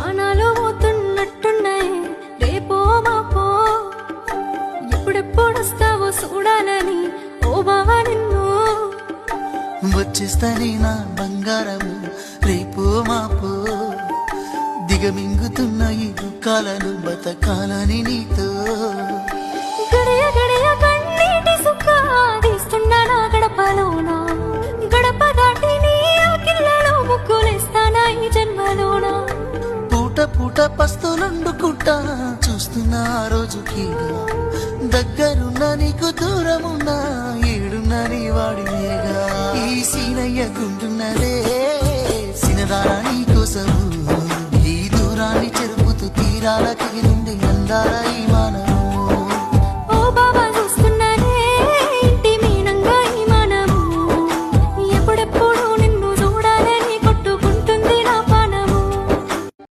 ప్రాణాలు పోతున్నట్టున్నాయి రేపో మాపో ఎప్పుడెప్పుడొస్తావో చూడాలని ఓ బావా నిన్ను వచ్చేస్తానే నా బంగారము రేపో మాపో దిగమింగుతున్న ఈ దుఃఖాలను బతకాలని నీతో గడియ గడియ కన్నీటి సుఖ తీస్తున్నా నా గడపలోన గడప దాటి నీ ఆకిళ్ళలో ముగ్గులేస్తానా ఈ జన్మలోన పూట పూట పస్తులుండుకుంటా చూస్తున్నా ఆ రోజుకి దగ్గరున్న నీకు దూరమున్నా ఏడున్నా నీ వాడినేగా ఈ సీనయ్య గుంటున్నదే సినదారా నీ కోసము ఈ దూరాన్ని చెరుపుతూ తీరాలకి నుండి అందాల